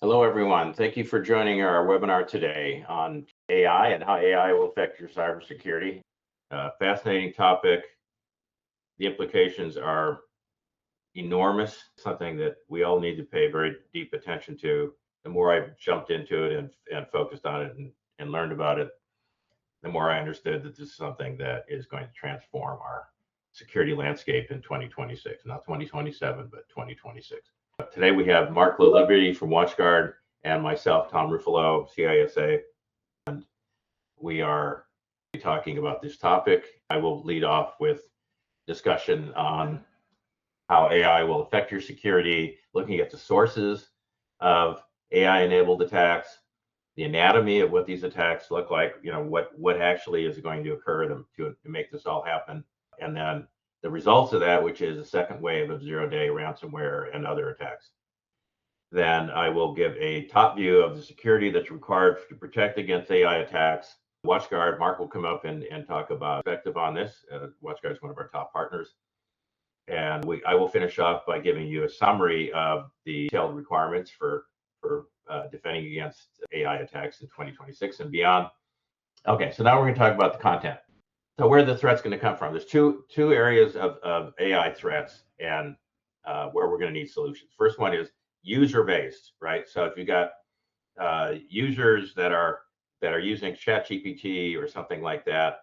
Hello, everyone. Thank you for joining our webinar today on AI and how AI will affect your cybersecurity. Fascinating topic. The implications are enormous, something that we all need to pay very deep attention to. The more I've jumped into it and focused on it and learned about it, the more I understood that this is something that is going to transform our security landscape in 2026, not 2027, but 2026. Today we have Mark Liberty from WatchGuard and myself, Tom Ruffalo, CISA. We are talking about this topic. I will lead off with discussion on how AI will affect your security, looking at the sources of AI-enabled attacks, the anatomy of what these attacks look like, what actually is going to occur to make this all happen, and then the results of that, which is a second wave of zero-day ransomware and other attacks. Then I will give a top view of the security that's required to protect against AI attacks. WatchGuard, Mark will come up and talk about perspective on this. WatchGuard is one of our top partners. And I will finish off by giving you a summary of the detailed requirements for defending against AI attacks in 2026 and beyond. Okay, so now we're going to talk about the content. So where the threat's going to come from. There's two areas of AI threats and where we're going to need solutions. First one is user-based, right? So if you got users that are using ChatGPT or something like that,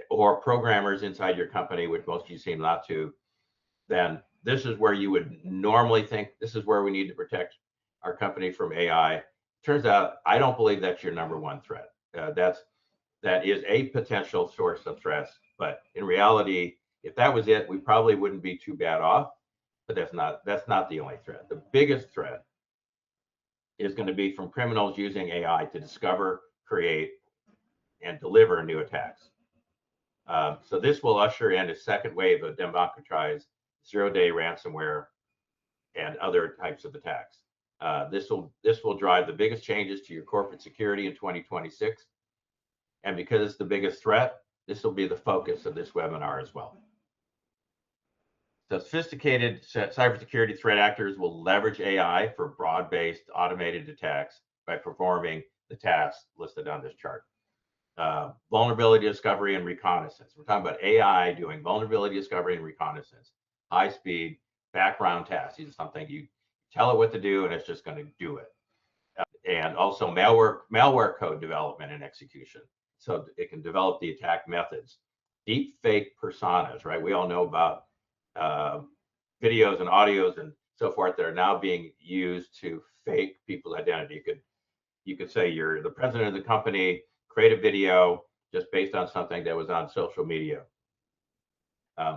or programmers inside your company, which most of you seem not to, then this is where you would normally think this is where we need to protect our company from AI. Turns out, I don't believe that's your number one threat. That is a potential source of threats, but in reality, if that was it, we probably wouldn't be too bad off. But that's not the only threat. The biggest threat is going to be from criminals using AI to discover, create, and deliver new attacks. So this will usher in a second wave of democratized zero-day ransomware and other types of attacks. This will drive the biggest changes to your corporate security in 2026. And because it's the biggest threat, this will be the focus of this webinar as well. So sophisticated cybersecurity threat actors will leverage AI for broad-based automated attacks by performing the tasks listed on this chart. Vulnerability discovery and reconnaissance. We're talking about AI doing vulnerability discovery and reconnaissance, high-speed background tasks. These are something you tell it what to do, and it's just going to do it. And also malware code development and execution, so it can develop the attack methods. Deep fake personas, right? We all know about videos and audios and so forth that are now being used to fake people's identity. You could say you're the president of the company, create a video just based on something that was on social media.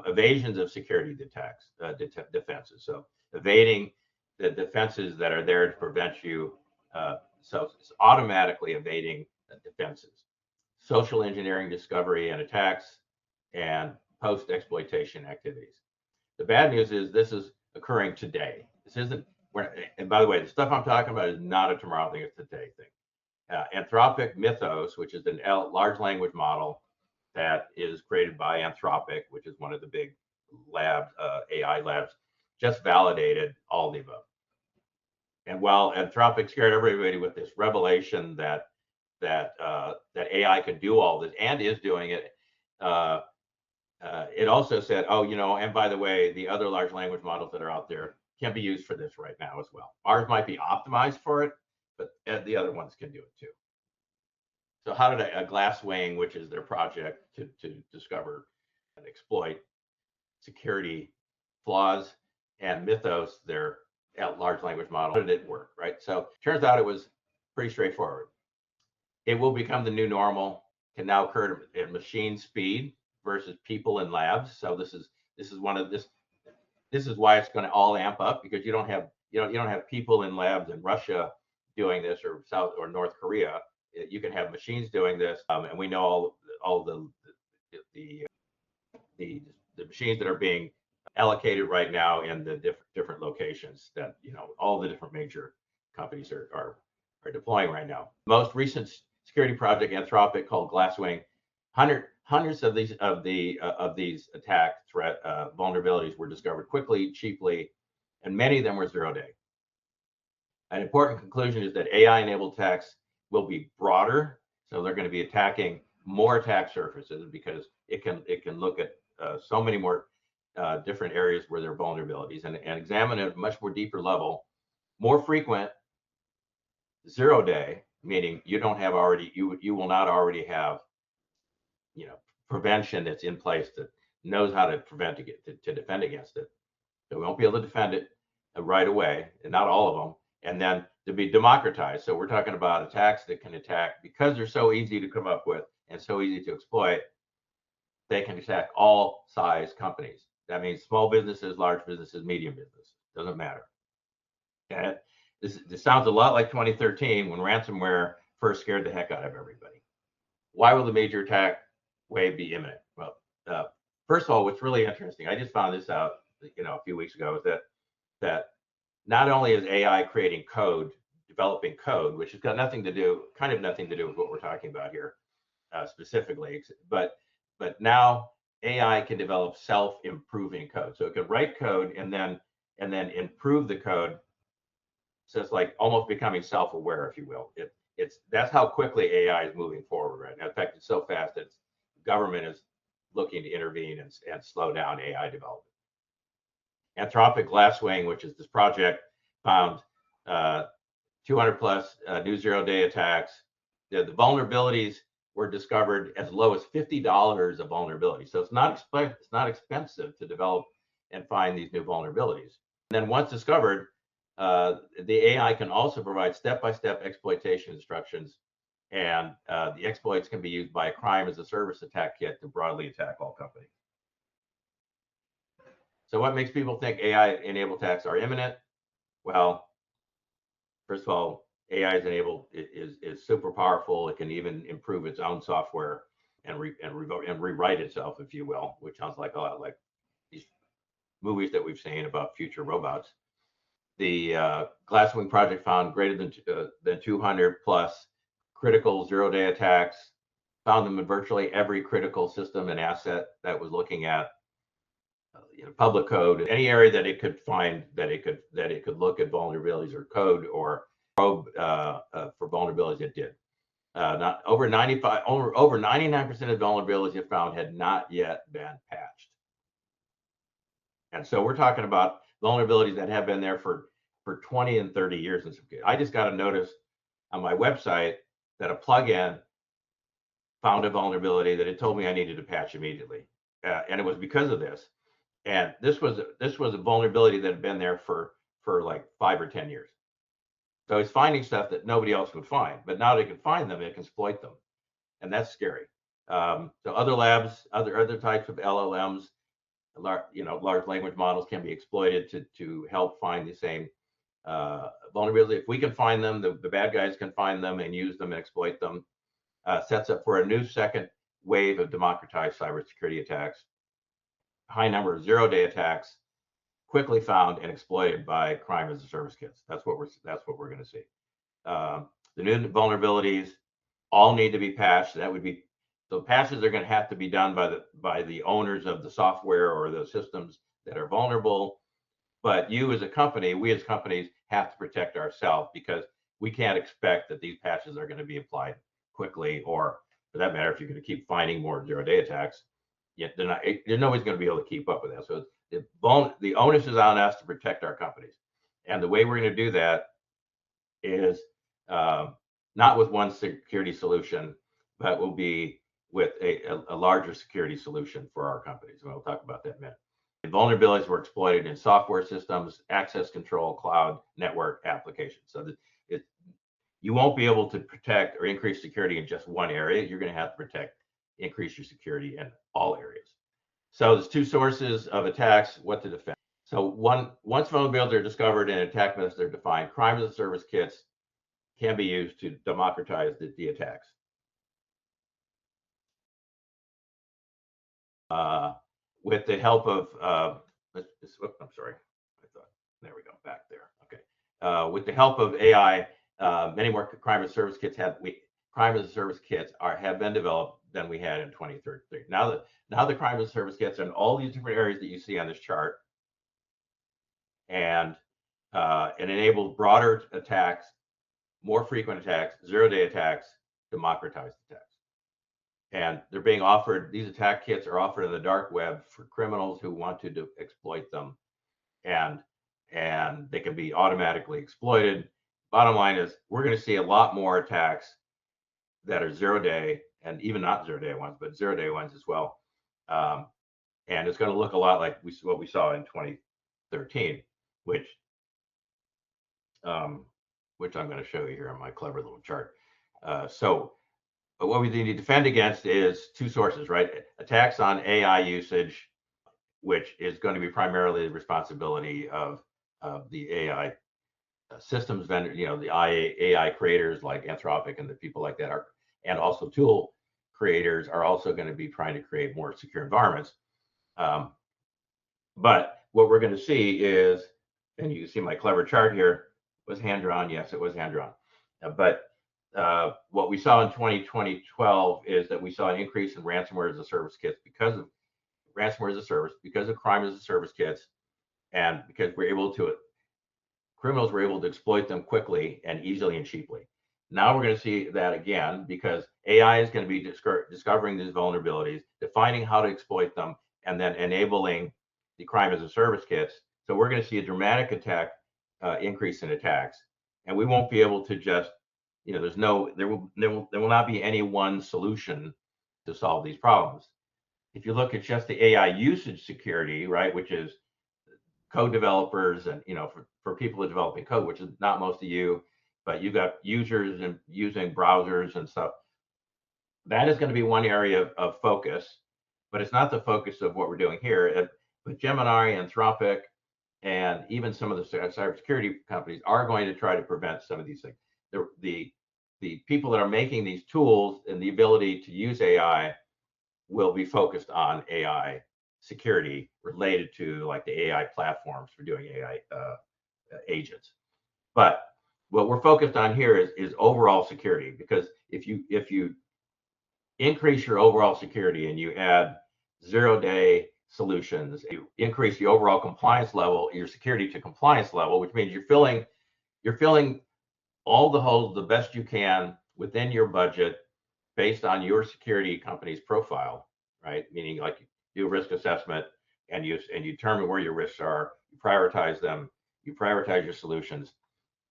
Evasions of security defenses. So evading the defenses that are there to prevent you. So it's automatically evading defenses. Social engineering discovery and attacks, and post-exploitation activities. The bad news is this is occurring today. This isn't, and by the way, the stuff I'm talking about is not a tomorrow thing, it's a today thing. Anthropic Mythos, which is a large language model that is created by Anthropic, which is one of the big labs, AI labs, just validated all the above. And while Anthropic scared everybody with this revelation that AI could do all this and is doing it, it also said, oh, and by the way, the other large language models that are out there can be used for this right now as well. Ours might be optimized for it, but the other ones can do it too. So how did a Glasswing, which is their project to discover and exploit security flaws, and Mythos, their large language model, how did it work, right? So turns out it was pretty straightforward. It will become the new normal, can now occur at machine speed versus people in labs. So this is why it's going to all amp up, because you don't have people in labs in Russia doing this, or South or North Korea. You can have machines doing this, and we know all the machines that are being allocated right now in the different locations that all the different major companies are deploying right now. Most recent security project, Anthropic, called Glasswing, hundreds of these attack threat vulnerabilities were discovered quickly, cheaply, and many of them were zero-day. An important conclusion is that AI-enabled attacks will be broader, so they're going to be attacking more attack surfaces because it can look at so many more different areas where there are vulnerabilities and examine at a much more deeper level, more frequent, 0-day, meaning you don't have already you will not already have prevention that's in place that knows how to prevent to defend against it. So we won't be able to defend it right away, and not all of them. And then to be democratized. So we're talking about attacks that can attack because they're so easy to come up with and so easy to exploit. They can attack all size companies. That means small businesses, large businesses, medium businesses. Doesn't matter. Okay? This sounds a lot like 2013 when ransomware first scared the heck out of everybody. Why will the major attack wave be imminent? Well, first of all, what's really interesting, I just found this out, a few weeks ago, is that not only is AI creating code, developing code, which has got nothing to do with what we're talking about here specifically, but now AI can develop self-improving code. So it can write code and then improve the code. So it's like almost becoming self-aware, if you will. That's how quickly AI is moving forward right now. In fact, it's so fast that government is looking to intervene and slow down AI development. Anthropic Glasswing, which is this project, found 200 plus new 0-day attacks. The vulnerabilities were discovered as low as $50 of vulnerability. So it's not expensive to develop and find these new vulnerabilities. And then once discovered, the AI can also provide step-by-step exploitation instructions, and the exploits can be used by a crime as a service attack kit to broadly attack all companies. So what makes people think AI-enabled attacks are imminent? Well, first of all, AI is super powerful. It can even improve its own software and rewrite itself, if you will, which sounds like a lot like these movies that we've seen about future robots. The Glasswing project found greater than 200 plus critical 0-day attacks. Found them in virtually every critical system and asset that was looking at public code, any area that it could find that it could look at vulnerabilities or code or probe for vulnerabilities. It did. Not over 99% of vulnerabilities it found had not yet been patched. And so we're talking about vulnerabilities that have been there for 20 and 30 years in some cases. I just got a notice on my website that a plugin found a vulnerability that it told me I needed to patch immediately, and it was because of this. And this was a vulnerability that had been there for like 5 or 10 years. So it's finding stuff that nobody else would find, but now they can find them, it can exploit them, and that's scary. So other labs, other types of LLMs, large language models can be exploited to help find the same vulnerability. If we can find them, the bad guys can find them and use them and exploit them. Sets up for a new second wave of democratized cybersecurity attacks. High number of 0-day attacks quickly found and exploited by crime as a service kits. That's what we're going to see. The new vulnerabilities all need to be patched. So patches are going to have to be done by the owners of the software or the systems that are vulnerable. But we as companies have to protect ourselves, because we can't expect that these patches are going to be applied quickly, or for that matter, if you're going to keep finding more 0-day attacks, nobody's going to be able to keep up with that. So the onus is on us to protect our companies. And the way we're going to do that is not with one security solution, but will be with a larger security solution for our companies. And we'll talk about that in a minute. The vulnerabilities were exploited in software systems, access control, cloud, network applications. So you won't be able to protect or increase security in just one area. You're going to have to increase your security in all areas. So there's two sources of attacks, what to defend. So once vulnerabilities are discovered and attack methods are defined, crime as a service kits can be used to democratize the attacks. With the help of, I'm sorry, there we go, back there. Okay. With the help of AI, many more crime as a service kits have been developed than we had in 2013. Now the crime as a service kits are in all these different areas that you see on this chart, and and enables broader attacks, more frequent attacks, zero-day attacks, democratized attacks. And they're being offered, these attack kits are offered in the dark web for criminals who want to exploit them. And they can be automatically exploited. Bottom line is, we're going to see a lot more attacks that are zero-day, and even not zero-day ones, but zero-day ones as well. And it's going to look a lot like what we saw in 2013, which I'm going to show you here on my clever little chart. But what we need to defend against is two sources, right? Attacks on AI usage, which is going to be primarily the responsibility of the AI systems vendor, the AI creators like Anthropic and the people like that are, and also tool creators are also going to be trying to create more secure environments. But what we're going to see is, and you can see my clever chart here, was hand drawn. Yes, it was hand drawn. But what we saw in 2012 is that we saw an increase in ransomware as a service kits because of ransomware as a service, because of crime as a service kits, and because criminals were able to exploit them quickly and easily and cheaply. Now we're going to see that again because AI is going to be discovering these vulnerabilities, defining how to exploit them, and then enabling the crime as a service kits. So we're going to see a dramatic increase in attacks, and we won't be able to just, there will not be any one solution to solve these problems. If you look at just the AI usage security, right, which is code developers and for people who are developing code, which is not most of you, but you've got users and using browsers and stuff. That is going to be one area of focus, but it's not the focus of what we're doing here. But Gemini, Anthropic, and even some of the cybersecurity companies are going to try to prevent some of these things. The people that are making these tools and the ability to use AI will be focused on AI security related to like the AI platforms for doing AI agents. But what we're focused on here is overall security, because if you increase your overall security and you add zero-day solutions, you increase the overall compliance level, your security to compliance level, which means you're filling all the holes the best you can within your budget based on your security company's profile, right? Meaning like you do a risk assessment and you determine where your risks are, you prioritize them, you prioritize your solutions.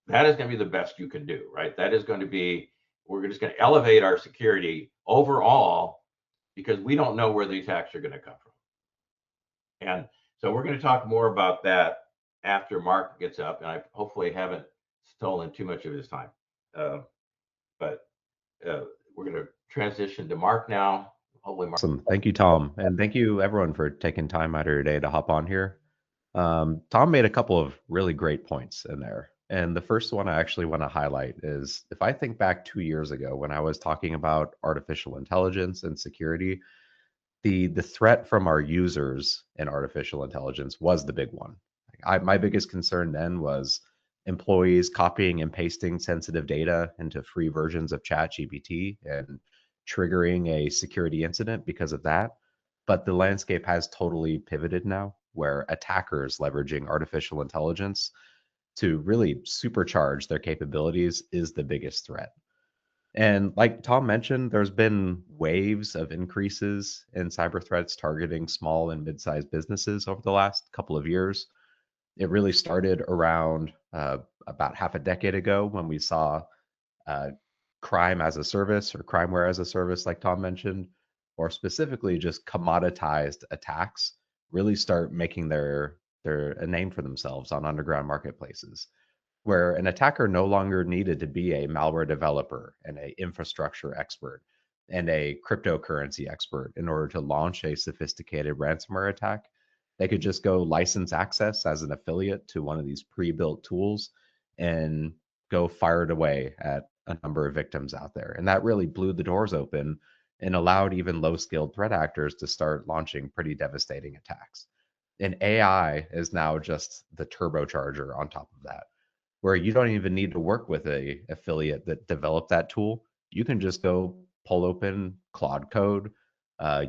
That is going to be the best you can do, right? That is going to be, we're just going to elevate our security overall because we don't know where the attacks are going to come from. And so we're going to talk more about that after Mark gets up, and I hopefully haven't stolen too much of his time. But we're going to transition to Mark now. Hopefully, Mark. Awesome. Thank you, Tom. And thank you, everyone, for taking time out of your day to hop on here. Tom made a couple of really great points in there. And the first one I actually want to highlight is if I think back 2 years ago when I was talking about artificial intelligence and security, the threat from our users in artificial intelligence was the big one. My biggest concern then was employees copying and pasting sensitive data into free versions of ChatGPT and triggering a security incident because of that. But the landscape has totally pivoted now, where attackers leveraging artificial intelligence to really supercharge their capabilities is the biggest threat. And like Tom mentioned, there's been waves of increases in cyber threats targeting small and mid-sized businesses over the last couple of years. It really started around about half a decade ago when we saw crime as a service or crimeware as a service, like Tom mentioned, or specifically just commoditized attacks really start making a name for themselves on underground marketplaces, where an attacker no longer needed to be a malware developer and an infrastructure expert and a cryptocurrency expert in order to launch a sophisticated ransomware attack. They could just go license access as an affiliate to one of these pre-built tools and go fire it away at a number of victims out there. And that really blew the doors open and allowed even low-skilled threat actors to start launching pretty devastating attacks. And AI is now just the turbocharger on top of that, where you don't even need to work with a affiliate that developed that tool. You can just go pull open Claude Code,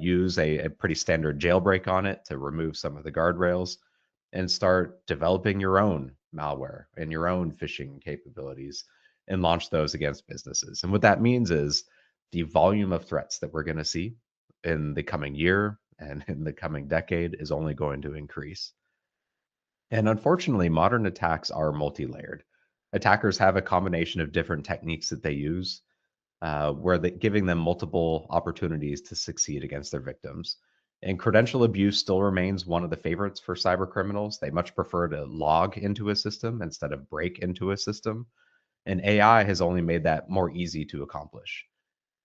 use a pretty standard jailbreak on it to remove some of the guardrails, and start developing your own malware and your own phishing capabilities and launch those against businesses. And what that means is the volume of threats that we're going to see in the coming year and in the coming decade is only going to increase. And unfortunately, modern attacks are multi layered. Attackers have a combination of different techniques that they use, where they giving them multiple opportunities to succeed against their victims. And credential abuse still remains one of the favorites for cyber criminals. They much prefer to log into a system instead of break into a system. And AI has only made that more easy to accomplish.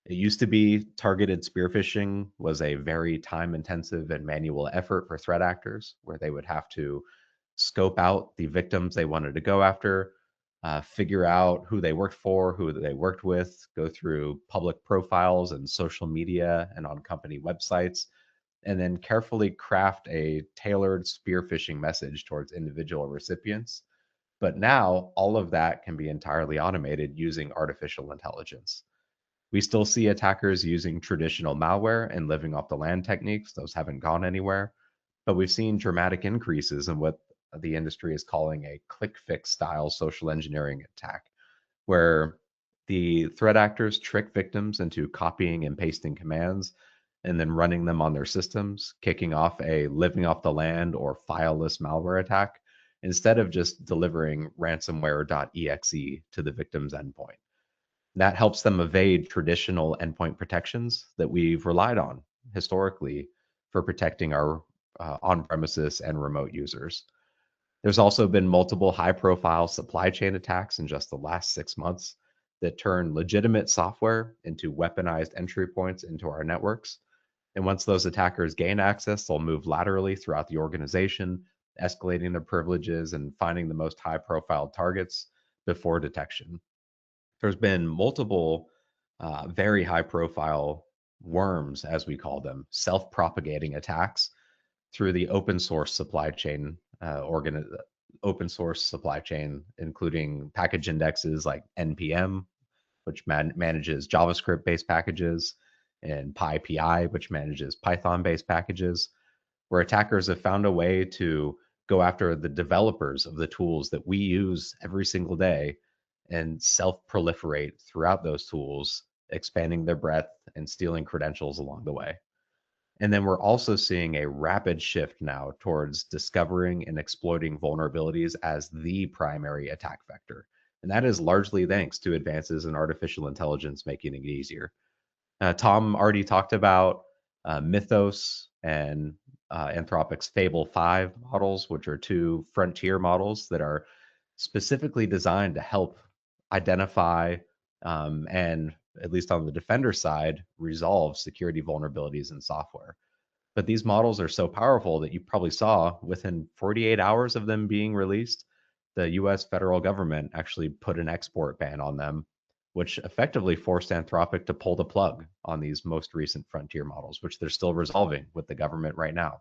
It used to be targeted spear phishing was a very time intensive and manual effort for threat actors, where they would have to scope out the victims they wanted to go after, figure out who they worked for, who they worked with, go through public profiles and social media and on company websites, and then carefully craft a tailored spear phishing message towards individual recipients. But now all of that can be entirely automated using artificial intelligence. We still see attackers using traditional malware and living off the land techniques. Those haven't gone anywhere. But we've seen dramatic increases in what the industry is calling a click fix style social engineering attack, where the threat actors trick victims into copying and pasting commands and then running them on their systems, kicking off a living off the land or fileless malware attack instead of just delivering ransomware.exe to the victim's endpoint. That helps them evade traditional endpoint protections that we've relied on historically for protecting our on premises and remote users. There's also been multiple high profile supply chain attacks in just the last 6 months that turn legitimate software into weaponized entry points into our networks. And once those attackers gain access, they'll move laterally throughout the organization, escalating their privileges and finding the most high profile targets before detection. There's been multiple very high profile worms, as we call them, self propagating attacks through the open source supply chain, including package indexes like NPM, which manages JavaScript based packages, and PyPI, which manages Python based packages, where attackers have found a way to go after the developers of the tools that we use every single day and self proliferate throughout those tools, expanding their breadth and stealing credentials along the way. And then we're also seeing a rapid shift now towards discovering and exploiting vulnerabilities as the primary attack vector. And that is largely thanks to advances in artificial intelligence making it easier. Tom already talked about Mythos and Anthropic's Fable 5 models, which are two frontier models that are specifically designed to help identify and, at least on the defender side, resolve security vulnerabilities in software. But these models are so powerful that you probably saw within 48 hours of them being released, the US federal government actually put an export ban on them, which effectively forced Anthropic to pull the plug on these most recent frontier models, which they're still resolving with the government right now.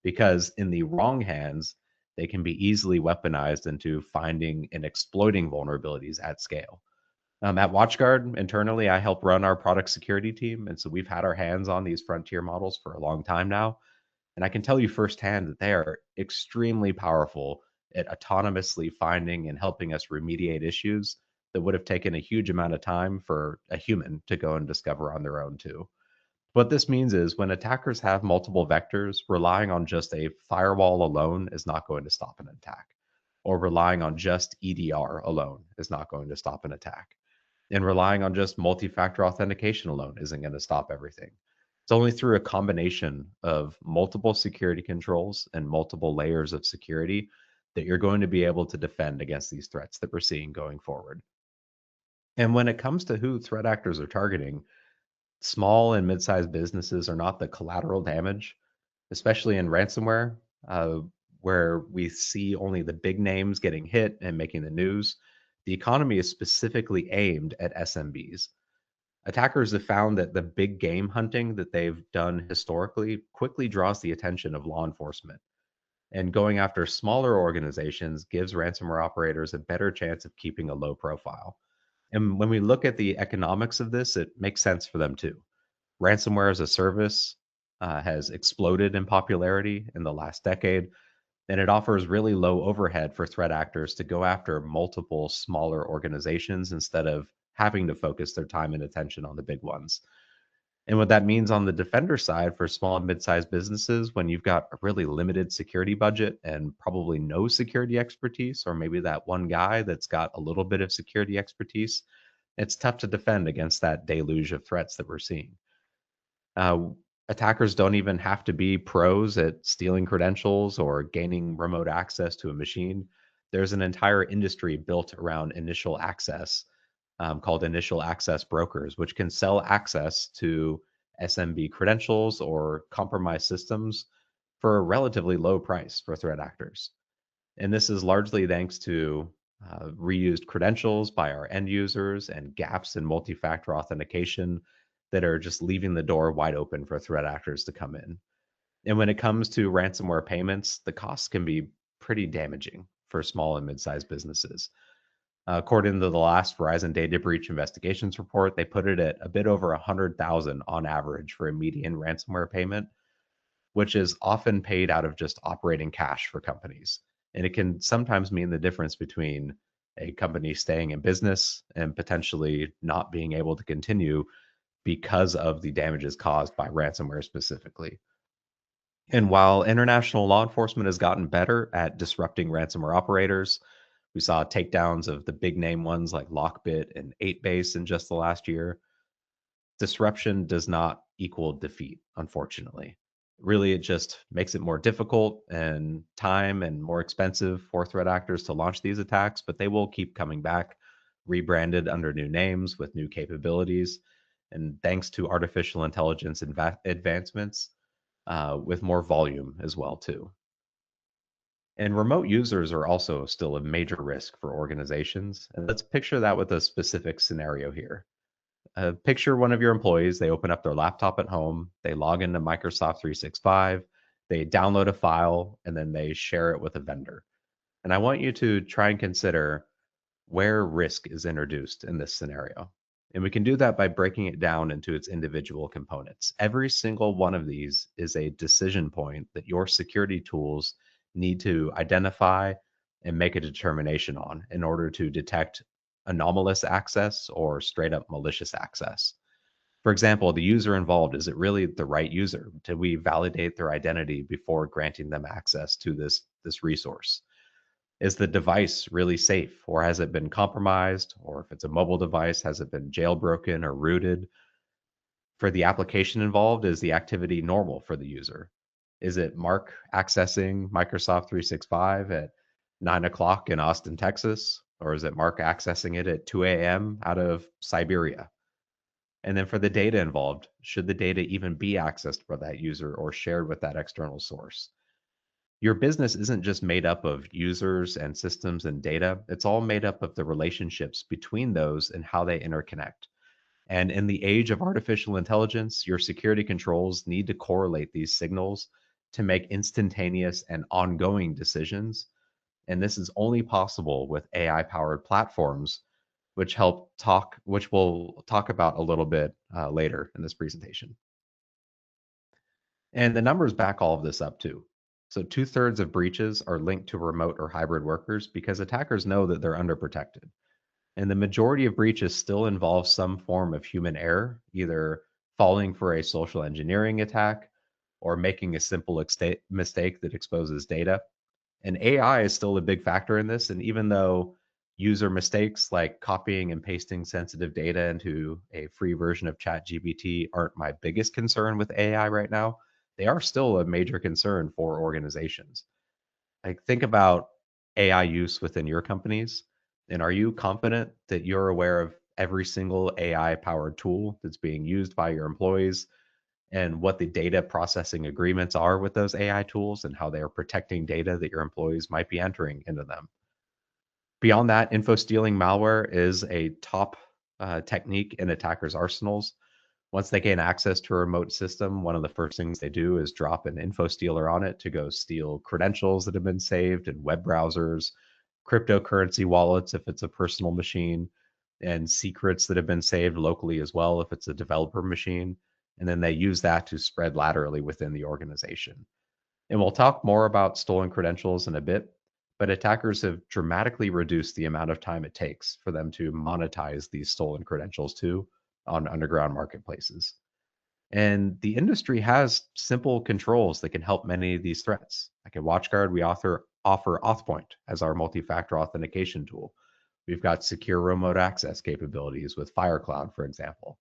Because in the wrong hands, they can be easily weaponized into finding and exploiting vulnerabilities at scale. At WatchGuard, internally, I help run our product security team. And so we've had our hands on these frontier models for a long time now. And I can tell you firsthand that they are extremely powerful at autonomously finding and helping us remediate issues that would have taken a huge amount of time for a human to go and discover on their own, too. What this means is when attackers have multiple vectors, relying on just a firewall alone is not going to stop an attack, or relying on just EDR alone is not going to stop an attack. And relying on just multi-factor authentication alone isn't going to stop everything. It's only through a combination of multiple security controls and multiple layers of security that you're going to be able to defend against these threats that we're seeing going forward. And when it comes to who threat actors are targeting, small and mid-sized businesses are not the collateral damage, especially in ransomware, uh, where we see only the big names getting hit and making the news. The economy is specifically aimed at SMBs. Attackers have found that the big game hunting that they've done historically quickly draws the attention of law enforcement. And going after smaller organizations gives ransomware operators a better chance of keeping a low profile. And when we look at the economics of this, it makes sense for them too. Ransomware as a service has exploded in popularity in the last decade. And it offers really low overhead for threat actors to go after multiple smaller organizations instead of having to focus their time and attention on the big ones. And what that means on the defender side for small and mid-sized businesses, when you've got a really limited security budget and probably no security expertise, or maybe that one guy that's got a little bit of security expertise, it's tough to defend against that deluge of threats that we're seeing. Uh, Attackers don't even have to be pros at stealing credentials or gaining remote access to a machine. There's an entire industry built around initial access called initial access brokers, which can sell access to SMB credentials or compromised systems for a relatively low price for threat actors. And this is largely thanks to reused credentials by our end users and gaps in multi factor authentication that are just leaving the door wide open for threat actors to come in. And when it comes to ransomware payments, the costs can be pretty damaging for small and mid sized businesses. According to the last Verizon data breach investigations report, they put it at a bit over 100,000 on average for a median ransomware payment, which is often paid out of just operating cash for companies. And it can sometimes mean the difference between a company staying in business and potentially not being able to continue because of the damages caused by ransomware specifically. And while international law enforcement has gotten better at disrupting ransomware operators, we saw takedowns of the big name ones like Lockbit and 8base in just the last year. Disruption does not equal defeat, unfortunately. Really, it just makes it more difficult and time and more expensive for threat actors to launch these attacks, but they will keep coming back, rebranded under new names with new capabilities. And thanks to artificial intelligence advancements, with more volume as well too. And remote users are also still a major risk for organizations. And let's picture that with a specific scenario here. Picture one of your employees, they open up their laptop at home, they log into Microsoft 365, they download a file, and then they share it with a vendor. And I want you to try and consider where risk is introduced in this scenario. And we can do that by breaking it down into its individual components. Every single one of these is a decision point that your security tools need to identify and make a determination on in order to detect anomalous access or straight up malicious access. For example, the user involved, is it really the right user? Did we validate their identity before granting them access to this resource? Is the device really safe, or has it been compromised? Or if it's a mobile device, has it been jailbroken or rooted? For the application involved, is the activity normal for the user? Is it Mark accessing Microsoft 365 at 9 o'clock in Austin, Texas? Or is it Mark accessing it at 2 a.m. out of Siberia? And then for the data involved, should the data even be accessed by that user or shared with that external source? Your business isn't just made up of users and systems and data, it's all made up of the relationships between those and how they interconnect. And in the age of artificial intelligence, your security controls need to correlate these signals to make instantaneous and ongoing decisions. And this is only possible with AI powered platforms, which we'll talk about a little bit later in this presentation. And the numbers back all of this up too. So 2/3 of breaches are linked to remote or hybrid workers because attackers know that they're underprotected. And the majority of breaches still involve some form of human error, either falling for a social engineering attack or making a simple mistake that exposes data. And AI is still a big factor in this. And even though user mistakes like copying and pasting sensitive data into a free version of ChatGPT aren't my biggest concern with AI right now, they are still a major concern for organizations. Like, think about AI use within your companies. And are you confident that you're aware of every single AI powered tool that's being used by your employees and what the data processing agreements are with those AI tools and how they are protecting data that your employees might be entering into them? Beyond that, info stealing malware is a top technique in attackers' arsenals. Once they gain access to a remote system, one of the first things they do is drop an info stealer on it to go steal credentials that have been saved in web browsers, cryptocurrency wallets if it's a personal machine, and secrets that have been saved locally as well if it's a developer machine. And then they use that to spread laterally within the organization. And we'll talk more about stolen credentials in a bit, but attackers have dramatically reduced the amount of time it takes for them to monetize these stolen credentials too on underground marketplaces. And the industry has simple controls that can help many of these threats. Like at WatchGuard, we offer AuthPoint as our multi-factor authentication tool. We've got secure remote access capabilities with FireCloud, for example.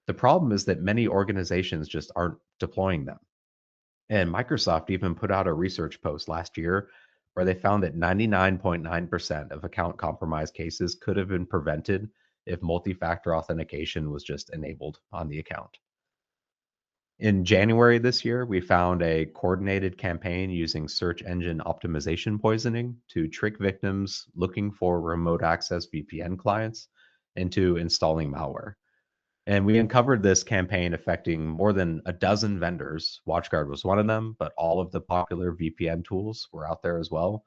The problem is that many organizations just aren't deploying them. And Microsoft even put out a research post last year where they found that 99.9% of account compromise cases could have been prevented if multi factor authentication was just enabled on the account. In January this year, we found a coordinated campaign using search engine optimization poisoning to trick victims looking for remote access VPN clients into installing malware. And we uncovered this campaign affecting more than a dozen vendors. WatchGuard was one of them, but all of the popular VPN tools were out there as well,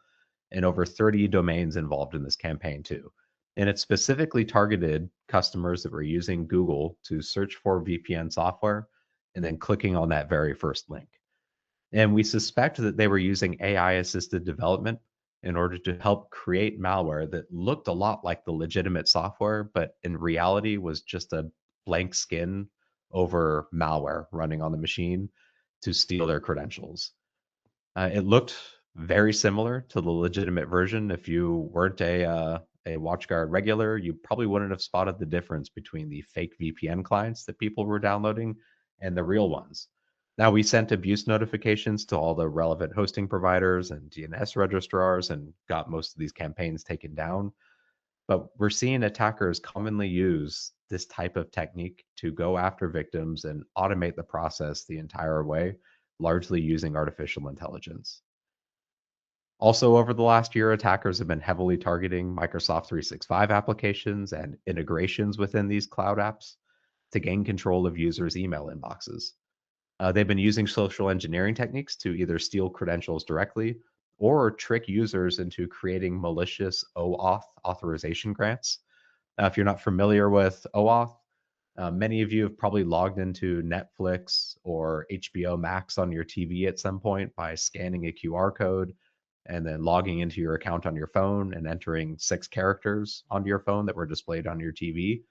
and over 30 domains involved in this campaign too. And it specifically targeted customers that were using Google to search for VPN software and then clicking on that very first link. And we suspect that they were using AI assisted development in order to help create malware that looked a lot like the legitimate software, but in reality was just a blank skin over malware running on the machine to steal their credentials. It looked very similar to the legitimate version. If you weren't a WatchGuard regular, you probably wouldn't have spotted the difference between the fake VPN clients that people were downloading and the real ones. Now, we sent abuse notifications to all the relevant hosting providers and DNS registrars and got most of these campaigns taken down. But we're seeing attackers commonly use this type of technique to go after victims and automate the process the entire way, largely using artificial intelligence. Also, over the last year, attackers have been heavily targeting Microsoft 365 applications and integrations within these cloud apps to gain control of users' email inboxes. They've been using social engineering techniques to either steal credentials directly or trick users into creating malicious OAuth authorization grants. If you're not familiar with OAuth, many of you have probably logged into Netflix or HBO Max on your TV at some point by scanning a QR code and then logging into your account on your phone and entering 6 characters onto your phone that were displayed on your TV.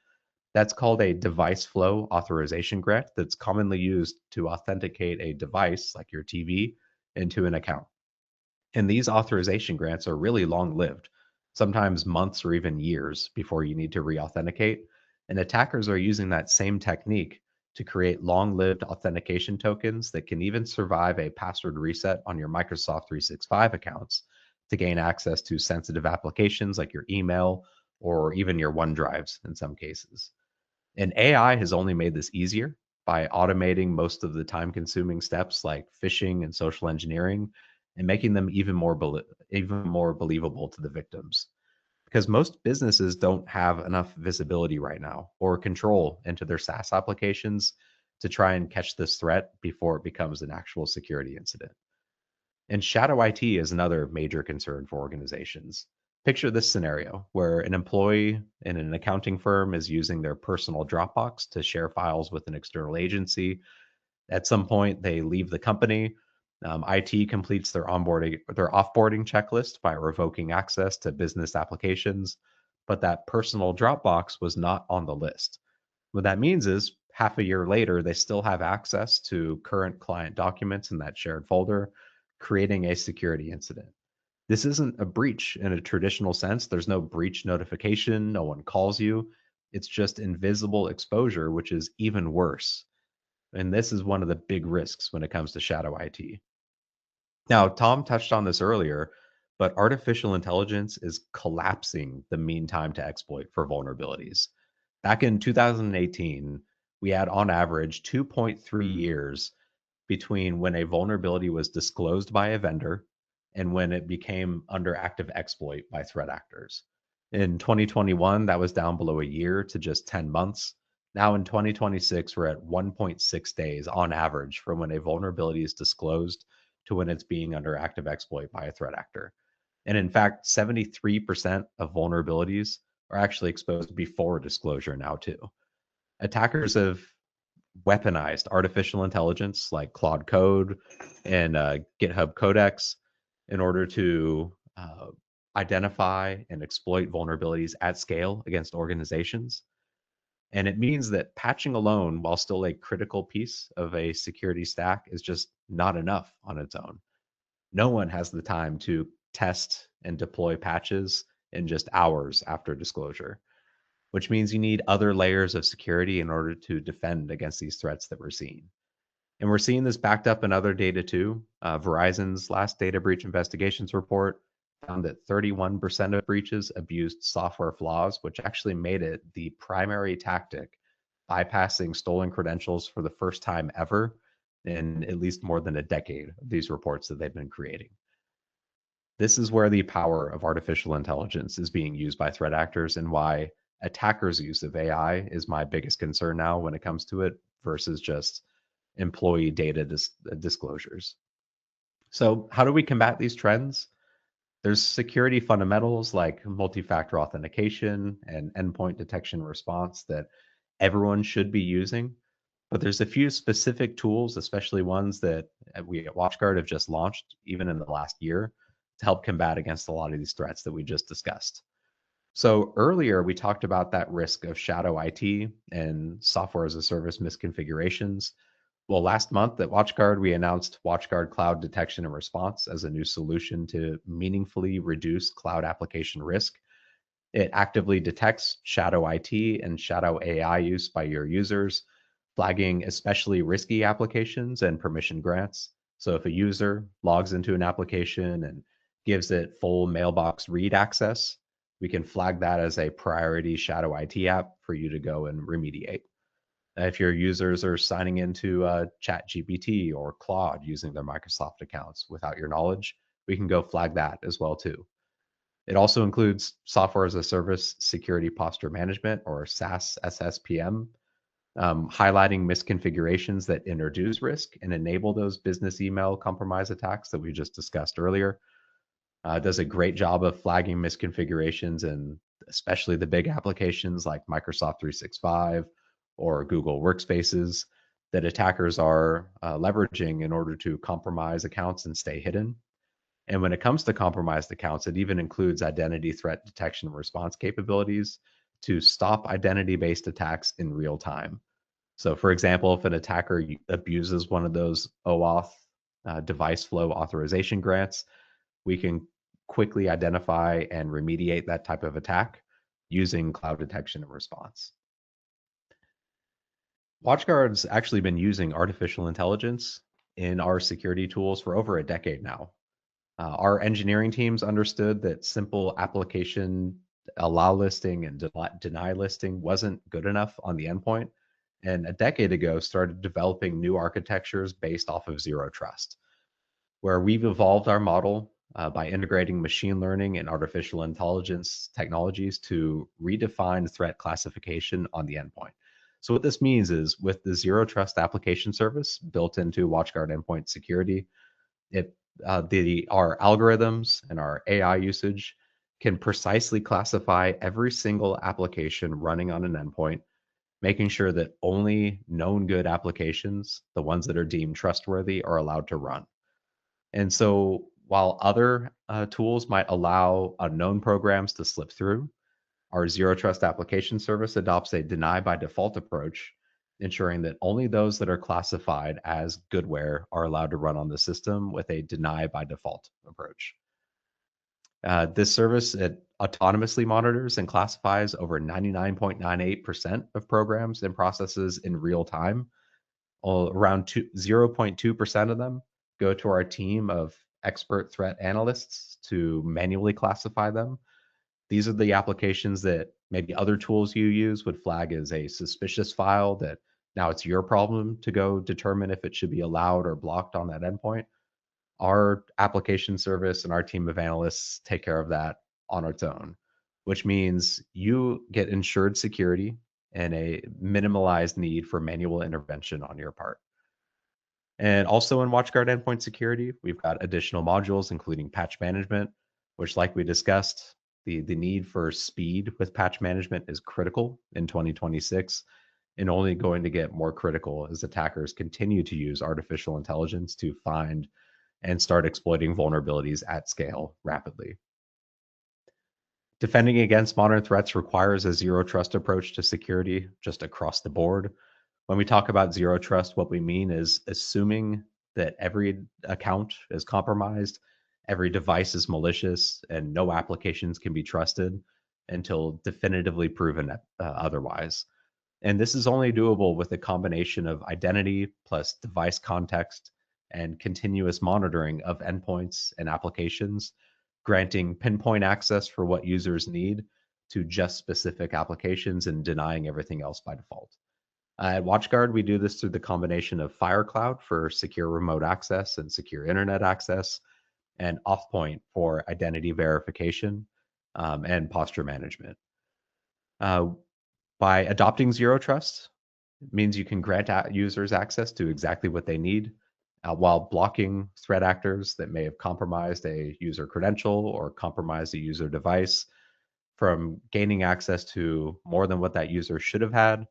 That's called a device flow authorization grant that's commonly used to authenticate a device like your TV into an account. And these authorization grants are really long lived, sometimes months or even years before you need to re authenticate. And attackers are using that same technique to create long lived authentication tokens that can even survive a password reset on your Microsoft 365 accounts to gain access to sensitive applications like your email or even your OneDrives in some cases. And AI has only made this easier by automating most of the time consuming steps like phishing and social engineering and making them even more believable to the victims. Because most businesses don't have enough visibility right now or control into their SaaS applications to try and catch this threat before it becomes an actual security incident. And shadow IT is another major concern for organizations. Picture this scenario where an employee in an accounting firm is using their personal Dropbox to share files with an external agency. At some point, they leave the company. IT completes their offboarding checklist by revoking access to business applications, but that personal Dropbox was not on the list. What that means is half a year later, they still have access to current client documents in that shared folder, creating a security incident. This isn't a breach in a traditional sense. There's no breach notification, no one calls you. It's just invisible exposure, which is even worse. And this is one of the big risks when it comes to shadow IT. Now, Tom touched on this earlier, but artificial intelligence is collapsing the mean time to exploit for vulnerabilities. Back in 2018, we had on average 2.3 years between when a vulnerability was disclosed by a vendor and when it became under active exploit by threat actors. In 2021, that was down below a year to just 10 months. Now in 2026, we're at 1.6 days on average from when a vulnerability is disclosed to when it's being under active exploit by a threat actor. And in fact, 73% of vulnerabilities are actually exposed before disclosure now, too. Attackers have weaponized artificial intelligence like Claude Code and GitHub Codex in order to identify and exploit vulnerabilities at scale against organizations. And it means that patching alone, while still a critical piece of a security stack, is just not enough on its own. No one has the time to test and deploy patches in just hours after disclosure, which means you need other layers of security in order to defend against these threats that we're seeing. And we're seeing this backed up in other data too. Verizon's last data breach investigations report found that 31% of breaches abused software flaws, which actually made it the primary tactic, bypassing stolen credentials for the first time ever in at least more than a decade of these reports that they've been creating. This is where the power of artificial intelligence is being used by threat actors and why attackers' use of AI is my biggest concern now when it comes to it versus just employee data disclosures. So, how do we combat these trends? There's security fundamentals like multi-factor authentication and endpoint detection response that everyone should be using. But there's a few specific tools, especially ones that we at WatchGuard have just launched, even in the last year, to help combat against a lot of these threats that we just discussed. So earlier we talked about that risk of shadow IT and software as a service misconfigurations. Well, last month at WatchGuard, we announced WatchGuard Cloud Detection and Response as a new solution to meaningfully reduce cloud application risk. It actively detects shadow IT and shadow AI use by your users, flagging especially risky applications and permission grants. So if a user logs into an application and gives it full mailbox read access, we can flag that as a priority shadow IT app for you to go and remediate. If your users are signing into ChatGPT or Claude using their Microsoft accounts without your knowledge, we can go flag that as well too. It also includes software as a service security posture management, or SaaS SSPM, highlighting misconfigurations that introduce risk and enable those business email compromise attacks that we just discussed earlier. Does a great job of flagging misconfigurations and especially the big applications like Microsoft 365 or Google Workspaces that attackers are leveraging in order to compromise accounts and stay hidden. And when it comes to compromised accounts, it even includes identity threat detection and response capabilities to stop identity-based attacks in real time. So for example, if an attacker abuses one of those OAuth device flow authorization grants, we can quickly identify and remediate that type of attack using cloud detection and response. WatchGuard's actually been using artificial intelligence in our security tools for over a decade now. Our engineering teams understood that simple application allow listing and deny listing wasn't good enough on the endpoint, and a decade ago started developing new architectures based off of zero trust, where we've evolved our model by integrating machine learning and artificial intelligence technologies to redefine threat classification on the endpoint. So what this means is with the zero trust application service built into WatchGuard Endpoint Security, our algorithms and our AI usage can precisely classify every single application running on an endpoint, making sure that only known good applications, the ones that are deemed trustworthy, are allowed to run. And so while other tools might allow unknown programs to slip through, our zero trust application service adopts a deny by default approach, ensuring that only those that are classified as goodware are allowed to run on the system with a deny by default approach. This service, it autonomously monitors and classifies over 99.98% of programs and processes in real time. Around 0.2% of them go to our team of expert threat analysts to manually classify them. These are the applications that maybe other tools you use would flag as a suspicious file that now it's your problem to go determine if it should be allowed or blocked on that endpoint. Our application service and our team of analysts take care of that on its own, which means you get ensured security and a minimalized need for manual intervention on your part. And also in WatchGuard Endpoint Security, we've got additional modules, including patch management, which, like we discussed, the need for speed with patch management is critical in 2026. and only going to get more critical as attackers continue to use artificial intelligence to find and start exploiting vulnerabilities at scale rapidly. Defending against modern threats requires a zero trust approach to security just across the board. When we talk about zero trust, what we mean is assuming that every account is compromised, every device is malicious, and no applications can be trusted until definitively proven otherwise. And this is only doable with a combination of identity plus device context and continuous monitoring of endpoints and applications, granting pinpoint access for what users need to just specific applications and denying everything else by default. At WatchGuard, we do this through the combination of FireCloud for secure remote access and secure internet access, and AuthPoint for identity verification and posture management. By adopting zero trust, it means you can grant users access to exactly what they need while blocking threat actors that may have compromised a user credential or compromised a user device from gaining access to more than what that user should have had,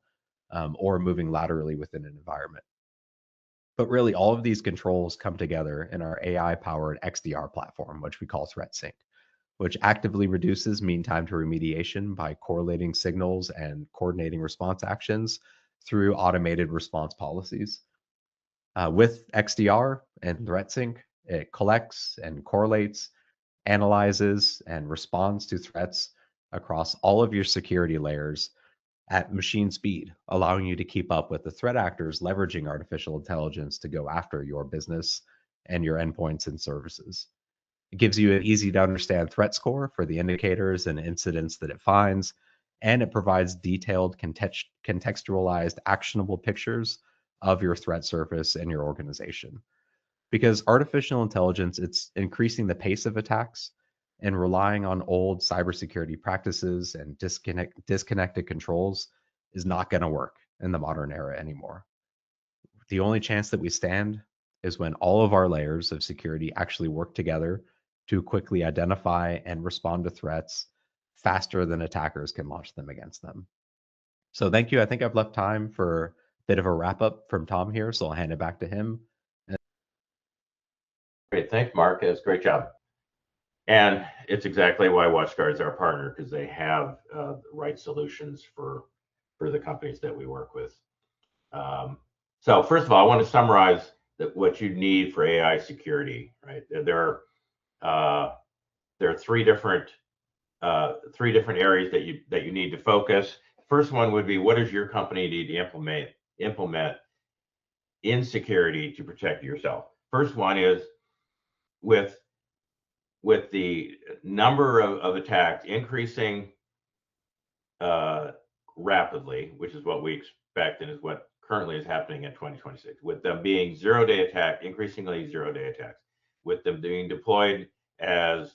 or moving laterally within an environment. But really, all of these controls come together in our AI-powered XDR platform, which we call ThreatSync, which actively reduces mean time to remediation by correlating signals and coordinating response actions through automated response policies. With XDR and ThreatSync, it collects and correlates, analyzes, and responds to threats across all of your security layers at machine speed, allowing you to keep up with the threat actors leveraging artificial intelligence to go after your business and your endpoints and services. It gives you an easy to understand threat score for the indicators and incidents that it finds, and it provides detailed, contextualized, actionable pictures of your threat surface and your organization. Because artificial intelligence, it's increasing the pace of attacks, and relying on old cybersecurity practices and disconnected controls is not going to work in the modern era anymore. The only chance that we stand is when all of our layers of security actually work together to quickly identify and respond to threats faster than attackers can launch them against them. So thank you. I think I've left time for a bit of a wrap up from Tom here, so I'll hand it back to him. Great, thanks, Mark. That's a great job. And it's exactly why WatchGuard's our partner, because they have the right solutions for the companies that we work with. So first of all, I want to summarize what you need for AI security. Right, there are three different areas that you need to focus. First one would be, what does your company need to implement in security to protect yourself? First one is with the number of attacks increasing rapidly, which is what we expect and is what currently is happening in 2026, with them being increasingly zero-day attacks, with them being deployed as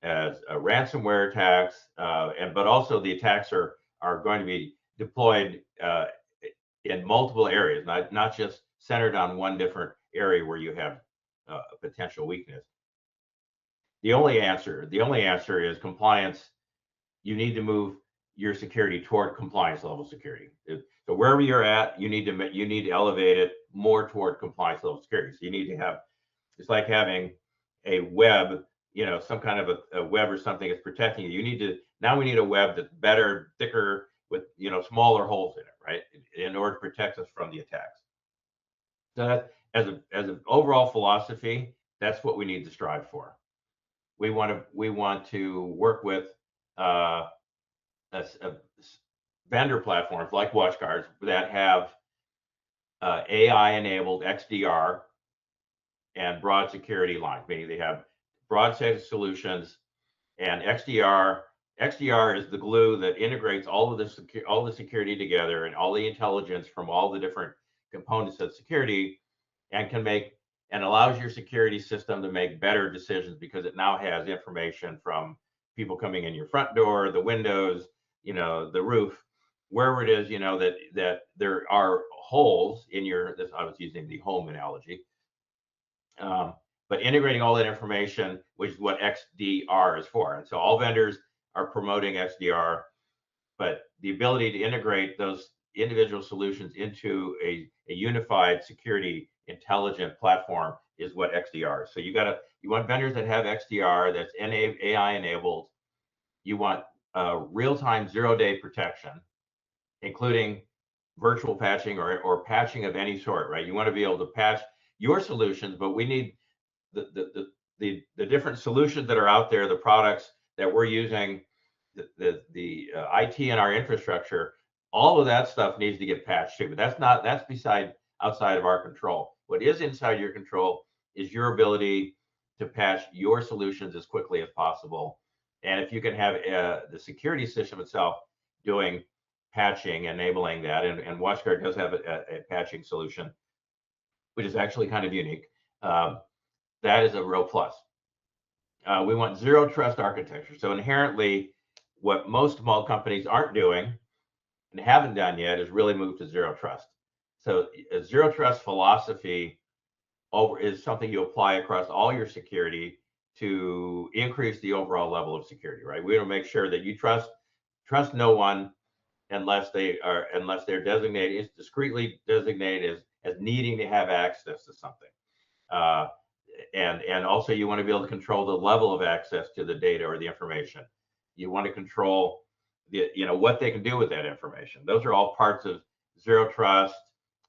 ransomware attacks, but also the attacks are going to be deployed in multiple areas, not just centered on one different area where you have a potential weakness. The only answer is compliance. You need to move your security toward compliance level security. So wherever you're at, you need to elevate it more toward compliance level security. So you need to have, it's like having a web, some kind of a web or something that's protecting you. Now we need a web that's better, thicker, with smaller holes in it, right? In order to protect us from the attacks. So that, as an overall philosophy, that's what we need to strive for. We want to work with vendor platforms like WatchGuards that have AI-enabled XDR and broad security lines, meaning they have broad set of solutions. And XDR is the glue that integrates all the security together and all the intelligence from all the different components of security, and allows your security system to make better decisions because it now has information from people coming in your front door, the windows, the roof, wherever it is, that there are holes in I was using the home analogy. But integrating all that information, which is what XDR is for. And so all vendors are promoting XDR, but the ability to integrate those individual solutions into a unified security intelligent platform is what XDR is. So you want vendors that have XDR that's AI enabled. You want real-time zero-day protection, including virtual patching or patching of any sort, right? You want to be able to patch your solutions, but we need the different solutions that are out there, the products that we're using, the IT in our infrastructure, all of that stuff needs to get patched too. But that's outside of our control. What is inside your control is your ability to patch your solutions as quickly as possible. And if you can have the security system itself doing patching, enabling that, and WatchGuard does have a patching solution, which is actually kind of unique. That is a real plus. We want zero trust architecture. So inherently, what most small companies aren't doing and haven't done yet is really move to zero trust. So a zero trust philosophy is something you apply across all your security to increase the overall level of security, right? We want to make sure that you trust no one unless they're designated, discreetly designated as needing to have access to something. And also you want to be able to control the level of access to the data or the information. You want to control what they can do with that information. Those are all parts of zero trust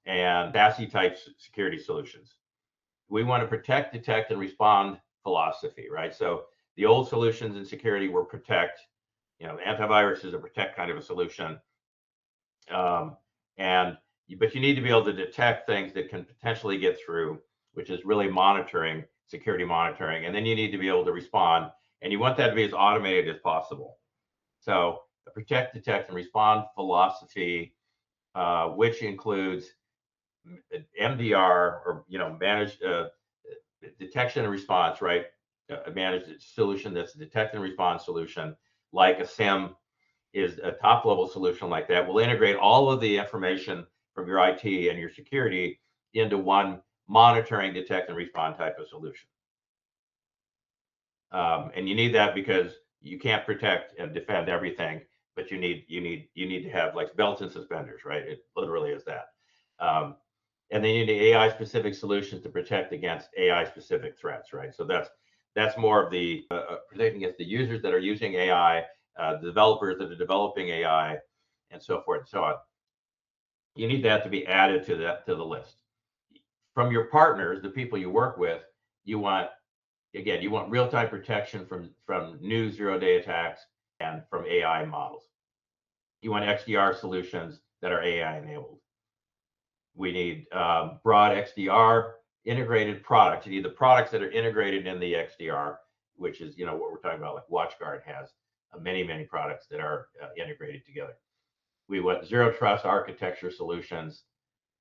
and SASE type security solutions. We want to protect, detect, and respond philosophy, right? So the old solutions in security were protect. Antivirus is a protect kind of a solution. But you need to be able to detect things that can potentially get through, which is really monitoring, security monitoring. And then you need to be able to respond, and you want that to be as automated as possible. So a protect, detect, and respond philosophy, which includes MDR, or managed detection and response, right? A managed solution that's a detect and response solution, like a SIEM is a top level solution like that. Will integrate all of the information from your IT and your security into one monitoring, detect, and respond type of solution. And you need that because you can't protect and defend everything, but you need to have like belts and suspenders, right? It literally is that. And then you need AI specific solutions to protect against AI specific threats, right? So that's more of the protecting against the users that are using AI, the developers that are developing AI, and so forth and so on. You need that to be added to the list. From your partners, the people you work with, you want real-time protection from new zero-day attacks and from AI models. You want XDR solutions that are AI enabled. We need broad XDR integrated products. You need the products that are integrated in the XDR, which is what we're talking about, like WatchGuard has many products that are integrated together. We want zero trust architecture solutions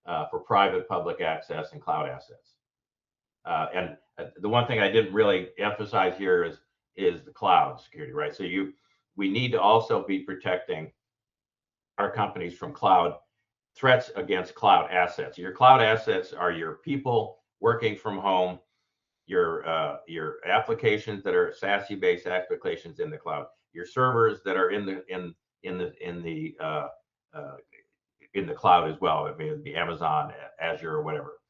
for private, public access, and cloud assets. And the one thing I didn't really emphasize here is the cloud security, right? So we need to also be protecting our companies from cloud threats against cloud assets. Your cloud assets are your people working from home, your applications that are SASE based applications in the cloud, your servers that are in the cloud as well. It may be Amazon, Azure, or whatever.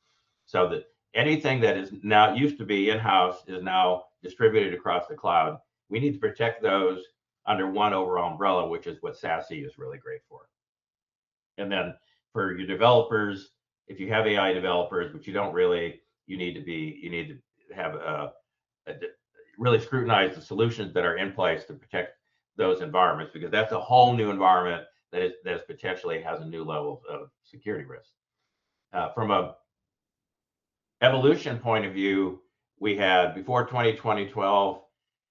So that anything that is now used to be in-house is now distributed across the cloud. We need to protect those under one overall umbrella, which is what SASE is really great for. And then for your developers, if you have AI developers, which you don't really, you need to have really scrutinize the solutions that are in place to protect those environments, because that's a whole new environment that potentially has a new level of security risk. From a evolution point of view, we had before 2012,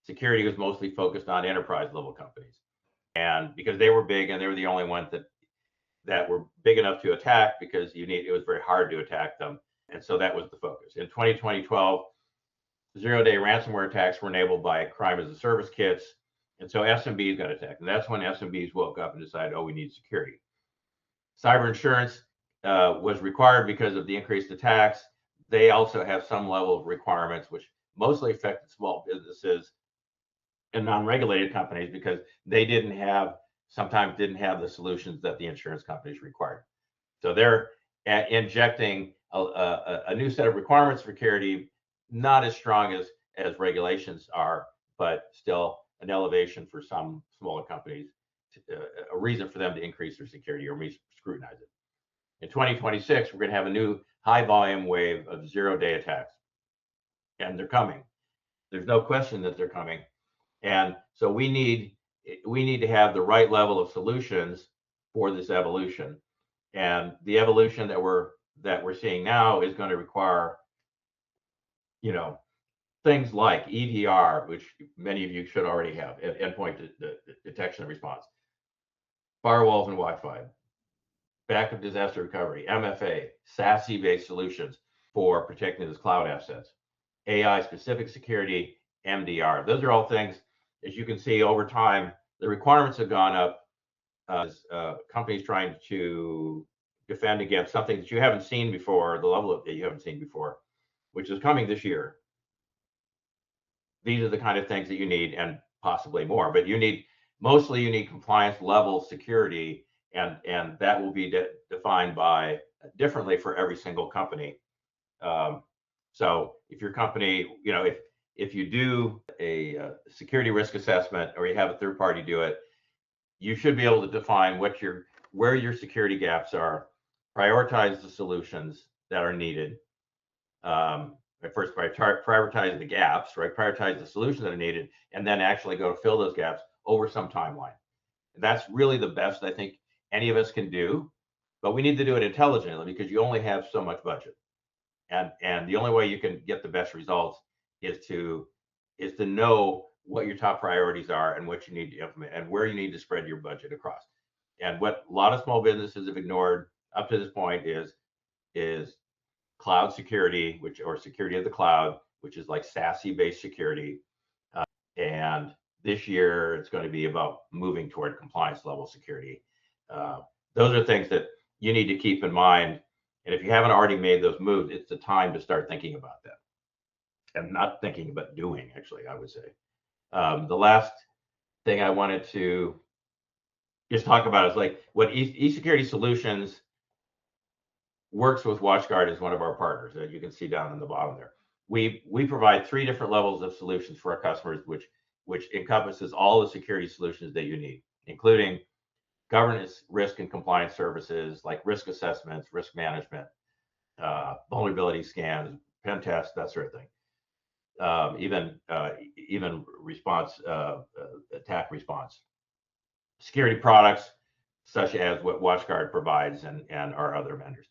security was mostly focused on enterprise level companies, and because they were big and they were the only ones that were big enough to attack, because it was very hard to attack them, and so that was the focus. In 2012, zero-day ransomware attacks were enabled by crime as a service kits, and so SMBs got attacked, and that's when SMBs woke up and decided, oh, we need security. Cyber insurance was required because of the increased attacks. They also have some level of requirements, which mostly affected small businesses and non-regulated companies, because they didn't have sometimes didn't have the solutions that the insurance companies required. So they're injecting a new set of requirements for security, not as strong as regulations are, but still an elevation for some smaller companies, a reason for them to increase their security or scrutinize it. In 2026, we're going to have a new high volume wave of zero-day attacks, and they're coming. There's no question that they're coming, and so we need to have the right level of solutions for this evolution. And the evolution that we're seeing now is going to require, things like EDR, which many of you should already have, endpoint detection and response, firewalls and Wi-Fi, backup disaster recovery, MFA, SASE-based solutions for protecting those cloud assets, AI-specific security, MDR. Those are all things, as you can see over time, the requirements have gone up as companies trying to defend against something that you haven't seen before, the level of that you haven't seen before, which is coming this year. These are the kind of things that you need, and possibly more, but mostly you need compliance level security, and that will be defined by differently for every single company. So if your company, if you do a security risk assessment or you have a third party do it, you should be able to define where your security gaps are, prioritize the solutions that are needed. First, prioritize the gaps, right? Prioritize the solutions that are needed, and then actually go fill those gaps over some timeline. That's really the best I think any of us can do, but we need to do it intelligently because you only have so much budget, and the only way you can get the best results is to know what your top priorities are and what you need to implement and where you need to spread your budget across. And what a lot of small businesses have ignored up to this point is cloud security, or security of the cloud, which is like SASE-based security. And this year, it's going to be about moving toward compliance level security. Those are things that you need to keep in mind. And if you haven't already made those moves, it's the time to start thinking about that. And not thinking about doing, actually, I would say. The last thing I wanted to just talk about is like what eSecurity Solutions works with WatchGuard as one of our partners, as you can see down in the bottom there. We provide 3 different levels of solutions for our customers, which encompasses all the security solutions that you need, including governance, risk, and compliance services like risk assessments, risk management, vulnerability scans, pen tests, that sort of thing. Even response, attack response. Security products such as what WatchGuard provides and our other vendors.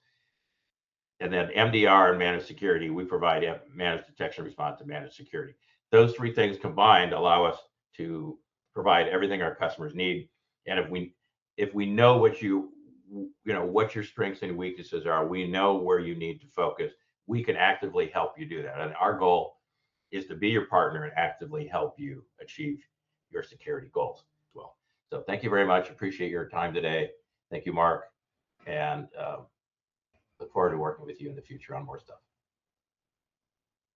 And then MDR and managed security, we provide managed detection response and managed security. Those 3 things combined allow us to provide everything our customers need. And if we know what what your strengths and weaknesses are, we know where you need to focus, we can actively help you do that. And our goal is to be your partner and actively help you achieve your security goals as well. So thank you very much. Appreciate your time today. Thank you, Mark. And look forward to working with you in the future on more stuff.